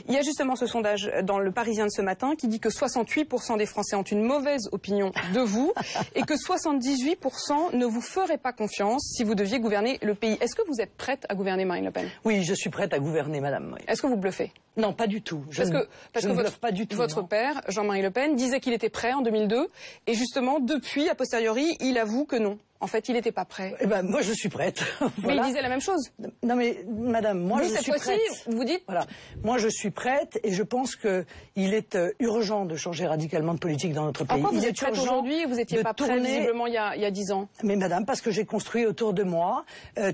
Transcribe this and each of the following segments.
Il y a justement ce sondage dans Le Parisien de ce matin qui dit que 68% des Français ont une mauvaise opinion de vous et que 78% ne vous feraient pas confiance si vous deviez gouverner le pays. Est-ce que vous êtes prête à gouverner, Marine Le Pen? Oui, je suis prête à gouverner, madame. Oui. Est-ce que vous bluffez? Non, pas du tout. Parce que ne bluffe pas du tout. Votre père, Jean-Marie Le Pen, disait qu'il était prêt en 2002 et justement, depuis, a posteriori, il avoue que non. En fait, il n'était pas prêt. Eh ben, moi, je suis prête. Mais voilà. il disait la même chose. Non, mais madame, moi, je suis prête. Cette fois-ci, vous dites... Voilà. Moi, je suis prête et je pense qu'il est urgent de changer radicalement de politique dans notre pays. Pourquoi vous êtes prête aujourd'hui et vous n'étiez pas prête, visiblement, il y a 10 ans? Mais madame, parce que j'ai construit autour de moi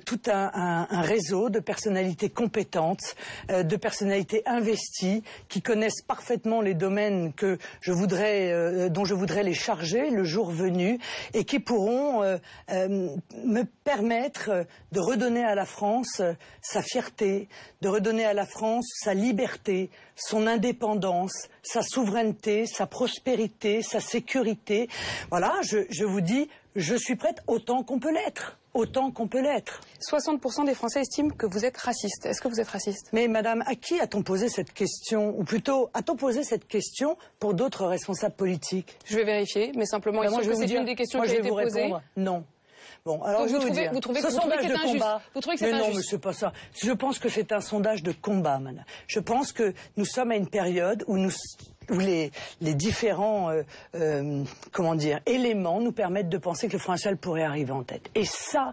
tout un réseau de personnalités compétentes, de personnalités investies, qui connaissent parfaitement les domaines que je voudrais, dont je voudrais les charger le jour venu et qui pourront... me permettre de redonner à la France sa fierté, de redonner à la France sa liberté, son indépendance, sa souveraineté, sa prospérité, sa sécurité. Voilà, je vous dis, je suis prête autant qu'on peut l'être. Autant qu'on peut l'être. 60% des Français estiment que vous êtes raciste. Est-ce que vous êtes raciste? Mais madame, à qui a-t-on posé cette question? Ou plutôt, a-t-on posé cette question pour d'autres responsables politiques? Je vais vérifier, mais simplement, il se trouve que c'est une des questions qui a été posée. Non. Bon, alors donc je vais vous dire, vous trouvez ce sondage de combat. Vous trouvez que c'est injuste? injuste? Non, mais c'est pas ça. Je pense que c'est un sondage de combat, madame. Je pense que nous sommes à une période où les différents comment dire, éléments nous permettent de penser que le Front National pourrait arriver en tête. Et ça,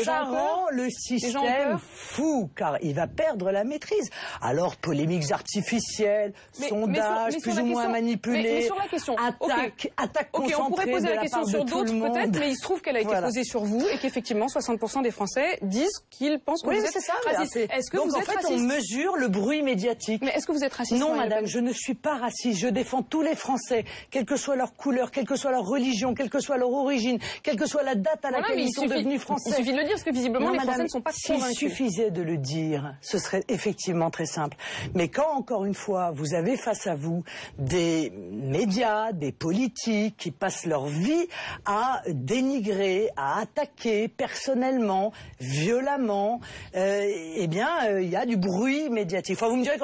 ça rend le système fou, car il va perdre la maîtrise. Alors, polémiques artificielles, sondages plus ou moins manipulés, mais sur la question, attaque concentrée on pourrait poser la question sur d'autres peut-être, mais il se trouve qu'elle a été posée sur vous et qu'effectivement 60% des Français disent qu'ils pensent que vous êtes raciste. Est-ce que donc vous en êtes fait, raciste? on mesure le bruit médiatique. Mais est-ce que vous êtes raciste? Non, madame, je ne suis pas raciste. Je défends tous les Français, quelle que soit leur couleur, quelle que soit leur religion, quelle que soit leur origine, quelle que soit la date à laquelle ils sont devenus français. Il suffit de le dire, parce que visiblement, les Français ne sont pas convaincus. S'il suffisait de le dire, ce serait effectivement très simple. Mais quand, encore une fois, vous avez face à vous des médias, des politiques qui passent leur vie à dénigrer, à attaquer personnellement, violemment, eh bien, il y a du bruit médiatique. Enfin, vous me direz,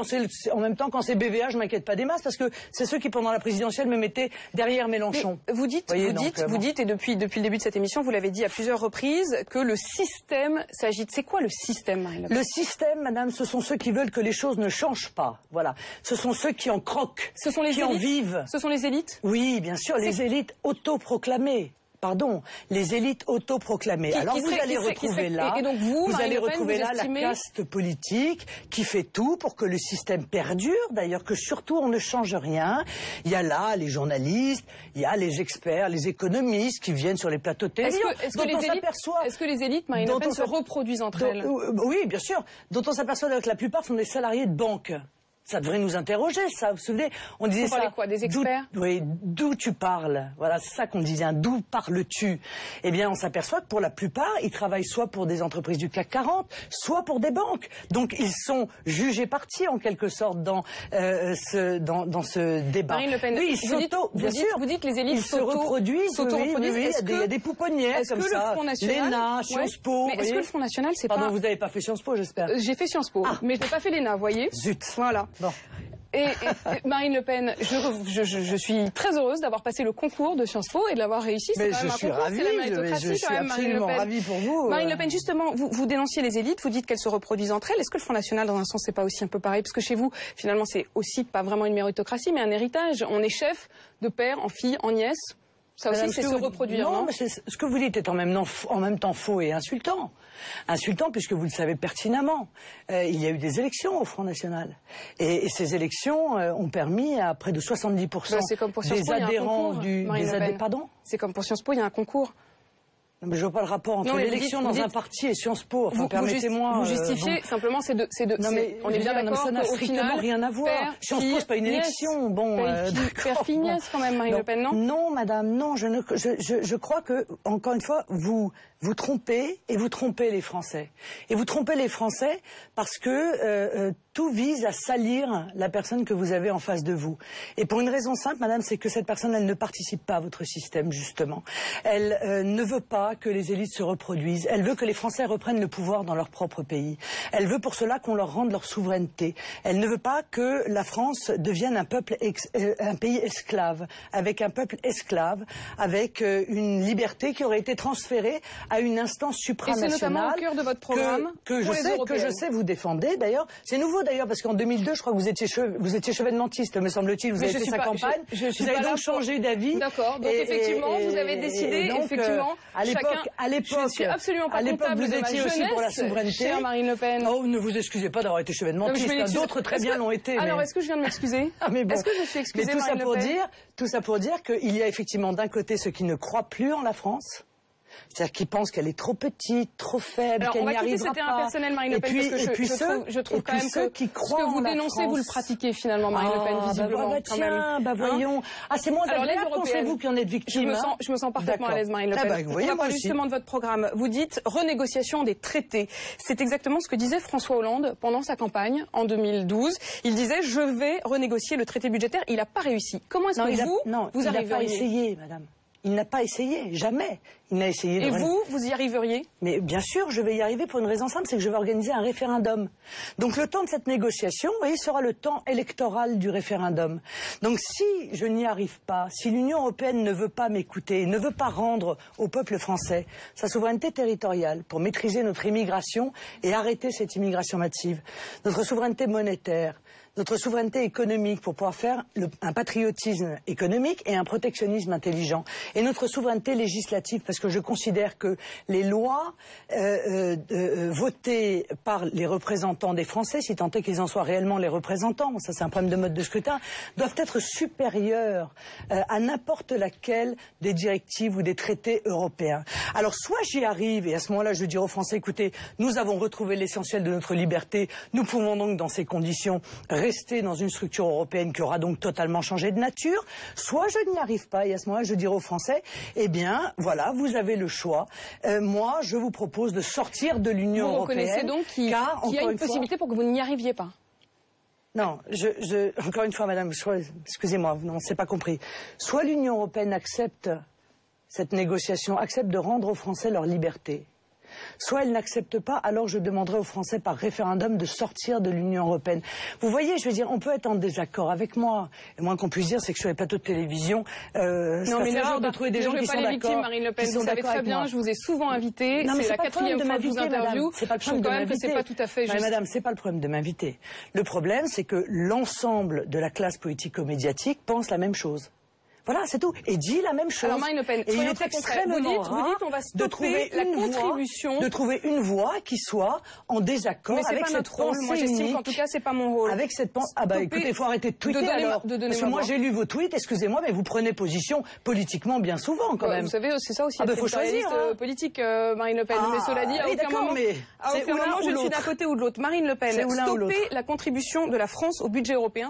en même temps, quand c'est BVA, je m'inquiète pas des masses, parce que c'est ceux qui, pendant la présidentielle, me mettaient derrière Mélenchon. Mais vous dites, et depuis le début de cette émission, vous l'avez dit à plusieurs reprises, que le système s'agite. C'est quoi le système, Marine Le Pen? Le système, madame, ce sont ceux qui veulent que les choses ne changent pas. Voilà. Ce sont ceux qui en croquent, qui en vivent. Ce sont les élites? Oui, bien sûr, les élites autoproclamées. Pardon, les élites autoproclamées. Alors vous allez retrouver là, vous allez retrouver là la caste politique qui fait tout pour que le système perdure, d'ailleurs que surtout on ne change rien. Il y a là les journalistes, il y a les experts, les économistes qui viennent sur les plateaux de télé. Est-ce que les élites, Marine Le Pen, se reproduisent entre elles? Oui, bien sûr. Dont on s'aperçoit que la plupart sont des salariés de banque. Ça devrait nous interroger, ça. Vous vous souvenez, on disait ça. Quoi, des experts? Oui, d'où tu parles. Voilà, c'est ça qu'on disait. D'où parles-tu? Eh bien, on s'aperçoit que pour la plupart, ils travaillent soit pour des entreprises du CAC 40, soit pour des banques. Donc, ils sont jugés partis, en quelque sorte, dans ce débat. Marine Le Pen, oui, vous dites que les élites se reproduisent. Oui, il y a des pouponnières comme ça. L'ENA, Sciences Po. Mais est-ce que le Front National, c'est pas... Pardon, vous n'avez pas fait Sciences Po, j'espère. J'ai fait Sciences Po, mais je n'ai pas fait l'ENA, vous voyez. Zut. Voilà. Bon. Et Marine Le Pen, je suis très heureuse d'avoir passé le concours de Sciences Po et de l'avoir réussi. C'est quand même un concours, c'est la méritocratie quand même, Marine Le Pen. Ravi pour vous. Marine Le Pen, justement, vous dénonciez les élites, vous dites qu'elles se reproduisent entre elles. Est-ce que le Front National, dans un sens, c'est pas aussi un peu pareil? Parce que chez vous, finalement, c'est aussi pas vraiment une méritocratie, mais un héritage. On est chef de père en fille, en nièce. Ça aussi, c'est se reproduire, non? Non, mais ce que vous dites est en même temps faux et insultant. Insultant puisque vous le savez pertinemment. Il y a eu des élections au Front National. Et ces élections ont permis à près de 70% des adhérents du... Pardon? C'est comme pour Sciences Po, il y a un concours. Mais je vois pas le rapport entre l'élection dans un parti et Sciences Po. Enfin, permettez-moi. Vous justifiez simplement c'est de. Non mais on est bien d'accord ça n'a strictement rien à voir. Sciences Po, c'est pas une élection. Bon, père fille nièce quand même, Marine Le Pen, non? Non, madame, non. Je crois que encore une fois vous trompez et vous trompez les Français. Et vous trompez les Français parce que tout vise à salir la personne que vous avez en face de vous. Et pour une raison simple, madame, c'est que cette personne, elle ne participe pas à votre système, justement. Elle ne veut pas pas que les élites se reproduisent. Elle veut que les Français reprennent le pouvoir dans leur propre pays. Elle veut pour cela qu'on leur rende leur souveraineté. Elle ne veut pas que la France devienne un pays esclave, avec un peuple esclave, avec une liberté qui aurait été transférée à une instance supranationale. Et c'est notamment au cœur de votre programme que je sais vous défendez d'ailleurs. C'est nouveau d'ailleurs parce qu'en 2002, je crois que vous étiez chevènementiste, me semble-t-il. Vous avez fait sa campagne. Vous avez donc changé d'avis. D'accord. Donc effectivement, vous avez décidé. Donc, effectivement, à l'époque, je suis absolument pas comptable vous de ma étiez aussi pour la souveraineté. Chère Marine Le Pen. Oh, ne vous excusez pas d'avoir été chevènementiste. D'autres très bien l'ont été. Alors, est-ce que je viens de m'excuser? Est-ce que je me suis excusée, Marine Le Pen? Tout ça pour dire qu'il y a effectivement d'un côté ceux qui ne croient plus en la France. C'est-à-dire qu'ils pensent qu'elle est trop petite, trop faible, qu'elle n'y arrivera pas. C'était un personnel, Marine Le Pen, parce que je trouve quand même que ce que vous dénoncez, vous le pratiquez finalement, Marine Le Pen, visiblement. Voyons. Ah, c'est moins agréable, pensez-vous qu'il y en ait de victimes? Je me sens parfaitement à l'aise, Marine Le Pen. On va parler justement de votre programme. Vous dites renégociation des traités. C'est exactement ce que disait François Hollande pendant sa campagne en 2012. Il disait, je vais renégocier le traité budgétaire. Il n'a pas réussi. Comment est-ce que vous arriveriez? Il n'a pas essayé, madame. Il n'a pas essayé, jamais. Il n'a essayé de... Et vous y arriveriez? Mais bien sûr, je vais y arriver pour une raison simple, c'est que je vais organiser un référendum. Donc le temps de cette négociation, vous voyez, sera le temps électoral du référendum. Donc si je n'y arrive pas, si l'Union européenne ne veut pas m'écouter, ne veut pas rendre au peuple français sa souveraineté territoriale pour maîtriser notre immigration et arrêter cette immigration massive, notre souveraineté monétaire, notre souveraineté économique pour pouvoir faire un patriotisme économique et un protectionnisme intelligent. Et notre souveraineté législative, parce que je considère que les lois votées par les représentants des Français, si tant est qu'ils en soient réellement les représentants, ça c'est un problème de mode de scrutin, doivent être supérieures à n'importe laquelle des directives ou des traités européens. Alors soit j'y arrive, et à ce moment-là je dirai aux Français, écoutez, nous avons retrouvé l'essentiel de notre liberté, nous pouvons donc dans ces conditions rester dans une structure européenne qui aura donc totalement changé de nature, soit je n'y arrive pas, et à ce moment-là je dirai aux Français, eh bien voilà, vous avez le choix. Moi je vous propose de sortir de l'Union européenne. Vous reconnaissez donc qu'il y a une possibilité pour que vous n'y arriviez pas? Non, encore une fois madame, excusez-moi, non, c'est pas compris. Soit l'Union européenne accepte cette négociation, accepte de rendre aux Français leur liberté. Soit elle n'accepte pas, alors je demanderai aux Français par référendum de sortir de l'Union européenne. Vous voyez, je veux dire, on peut être en désaccord avec moi. Et moins qu'on puisse dire, c'est que sur les plateaux de télévision, c'est assez rare de trouver des gens qui sont d'accord. victimes, Marine Le Pen, vous savez très bien, je vous ai souvent invité. C'est la quatrième fois que je vous interview. C'est pas le problème de m'inviter. C'est pas tout à fait juste. Madame, c'est pas le problème de m'inviter. Le problème, c'est que l'ensemble de la classe politico-médiatique pense la même chose. Voilà, c'est tout. Et dit la même chose. Alors Marine Le Pen, et il est extrêmement rare on va stopper la contribution. De trouver une voix qui soit en désaccord avec cette pensée unique. Moi, j'estime qu'en tout cas, c'est pas mon rôle. Avec cette pensée. Ah bah écoutez, il faut arrêter de tweeter alors. Parce que moi, j'ai lu vos tweets, excusez-moi, mais vous prenez position politiquement bien souvent quand même. Vous savez, c'est ça aussi. Ah bah faut choisir. Politique, Marine Le Pen. Mais cela dit, à aucun moment, je suis d'un côté ou de l'autre. Marine Le Pen, stopper la contribution de la France au budget européen.